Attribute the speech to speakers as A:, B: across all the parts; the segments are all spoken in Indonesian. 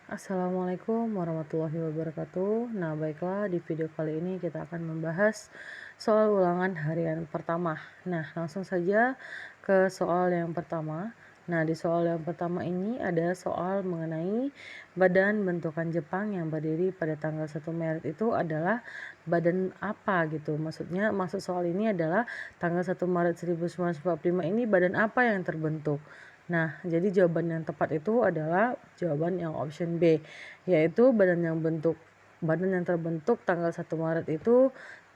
A: Assalamualaikum warahmatullahi wabarakatuh. Nah, baiklah, di video kali ini kita akan membahas soal ulangan harian pertama. Nah, langsung saja ke soal yang pertama. Nah, di soal yang pertama ini ada soal mengenai badan bentukan Jepang yang berdiri pada tanggal 1 Maret itu adalah badan apa gitu. Maksudnya, maksud soal ini adalah tanggal 1 Maret 1945 ini badan apa yang terbentuk. Nah, jadi jawaban yang tepat itu adalah jawaban yang option B, yaitu badan yang terbentuk tanggal 1 Maret itu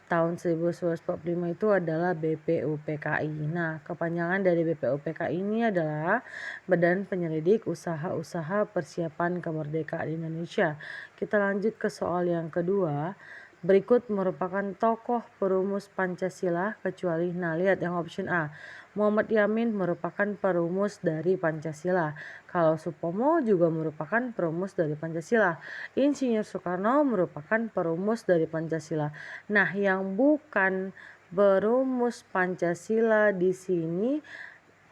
A: tahun 1945 itu adalah BPUPKI. Nah, kepanjangan dari BPUPKI ini adalah Badan Penyelidik Usaha-Usaha Persiapan Kemerdekaan Indonesia. Kita lanjut ke soal yang kedua. Berikut merupakan tokoh perumus Pancasila kecuali, nah lihat yang option A. Muhammad Yamin merupakan perumus dari Pancasila. Kalau Supomo juga merupakan perumus dari Pancasila. Insinyur Soekarno merupakan perumus dari Pancasila. Nah, yang bukan perumus Pancasila di sini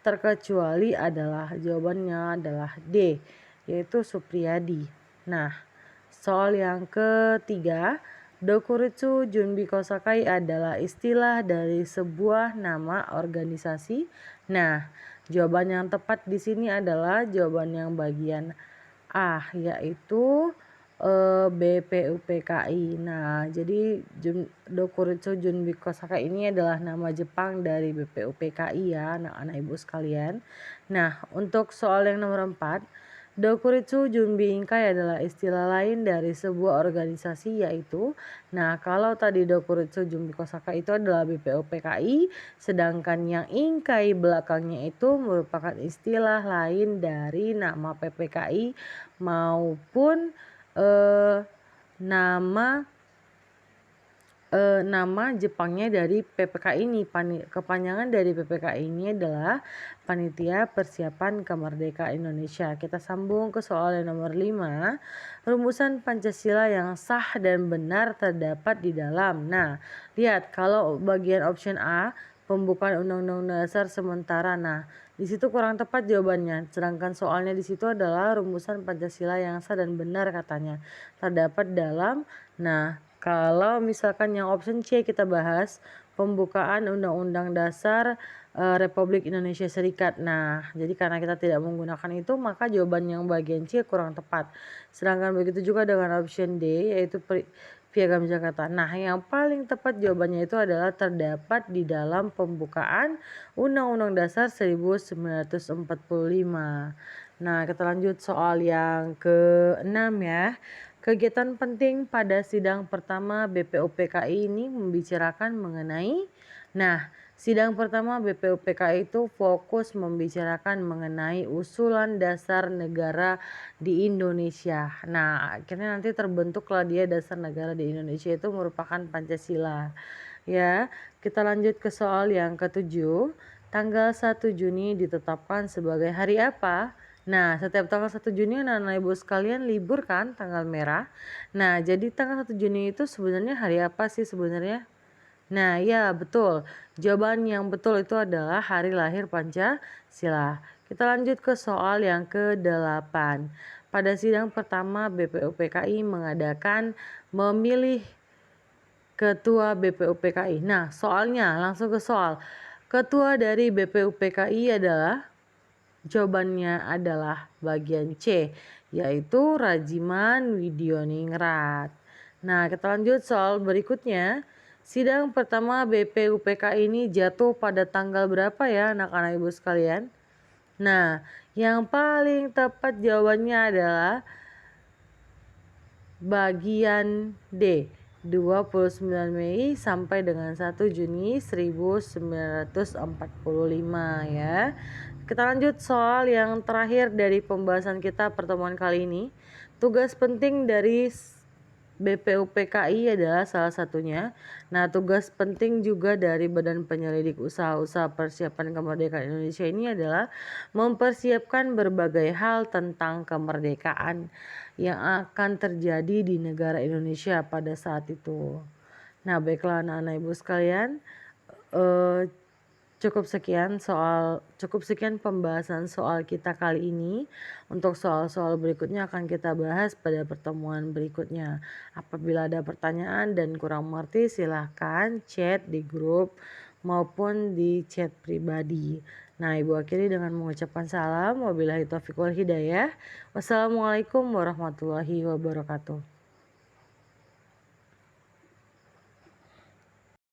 A: terkecuali adalah jawabannya adalah D, yaitu Supriyadi. Nah, soal yang ketiga, Dokuritsu Junbi Kosakai adalah istilah dari sebuah nama organisasi. Nah, jawaban yang tepat di sini adalah jawaban yang bagian A, yaitu BPUPKI. Nah, jadi Dokuritsu Junbi Kosakai ini adalah nama Jepang dari BPUPKI ya, anak-anak ibu sekalian. Nah, untuk soal yang nomor 4, Dokuritsu Junbi Inkai adalah istilah lain dari sebuah organisasi yaitu, nah kalau tadi Dokuritsu Junbi Kosaka itu adalah BPUPKI, sedangkan yang Inkai belakangnya itu merupakan istilah lain dari nama PPKI maupun nama nama Jepangnya dari PPKI ini. Kepanjangan dari PPKI ini adalah Panitia Persiapan Kemerdekaan Indonesia. Kita sambung ke soal yang nomor 5. Rumusan Pancasila yang sah dan benar terdapat di dalam. Nah, lihat kalau bagian option A, pembukaan Undang-Undang Dasar sementara. Nah, di situ kurang tepat jawabannya. Sedangkan soalnya di situ adalah rumusan Pancasila yang sah dan benar katanya terdapat dalam. Nah, kalau misalkan yang option C kita bahas pembukaan Undang-Undang Dasar Republik Indonesia Serikat. Nah, jadi karena kita tidak menggunakan itu, maka jawaban yang bagian C kurang tepat. Sedangkan begitu juga dengan option D, yaitu Piagam Jakarta. Nah, yang paling tepat jawabannya itu adalah terdapat di dalam pembukaan Undang-Undang Dasar 1945. Nah, kita lanjut soal yang ke-6 ya. Kegiatan penting pada sidang pertama BPUPKI ini membicarakan mengenai, nah sidang pertama BPUPKI itu fokus membicarakan mengenai usulan dasar negara di Indonesia. Nah, akhirnya nanti terbentuklah dia dasar negara di Indonesia itu merupakan Pancasila. Ya, kita lanjut ke soal yang ketujuh. Tanggal 1 Juni ditetapkan sebagai hari apa? Nah, setiap tanggal 1 Juni anak-anak ibu sekalian libur kan, tanggal merah. Nah, jadi tanggal 1 Juni itu sebenarnya hari apa sih sebenarnya? Nah, ya betul. Jawaban yang betul itu adalah hari lahir Pancasila. Kita lanjut ke soal yang ke-8. Pada sidang pertama BPUPKI mengadakan memilih Ketua BPUPKI. Nah, soalnya langsung ke soal. Ketua dari BPUPKI adalah, jawabannya adalah bagian C, yaitu Rajiman Widioningrat. Nah, kita lanjut soal berikutnya. Sidang pertama BPUPKI ini jatuh pada tanggal berapa ya anak-anak ibu sekalian? Nah, yang paling tepat jawabannya adalah bagian D, 29 Mei sampai dengan 1 Juni 1945 ya. Kita lanjut soal yang terakhir dari pembahasan kita pertemuan kali ini. Tugas penting dari BPUPKI adalah salah satunya. Nah, tugas penting juga dari Badan Penyelidik Usaha-Usaha Persiapan Kemerdekaan Indonesia ini adalah mempersiapkan berbagai hal tentang kemerdekaan yang akan terjadi di negara Indonesia pada saat itu. Nah, baiklah anak-anak ibu sekalian, Cukup sekian pembahasan soal kita kali ini. Untuk soal-soal berikutnya akan kita bahas pada pertemuan berikutnya. Apabila ada pertanyaan dan kurang mengerti, silahkan chat di grup maupun di chat pribadi. Nah, Ibu akhiri dengan mengucapkan salam. Wabillahi taufiq wal hidayah. Wassalamualaikum warahmatullahi wabarakatuh.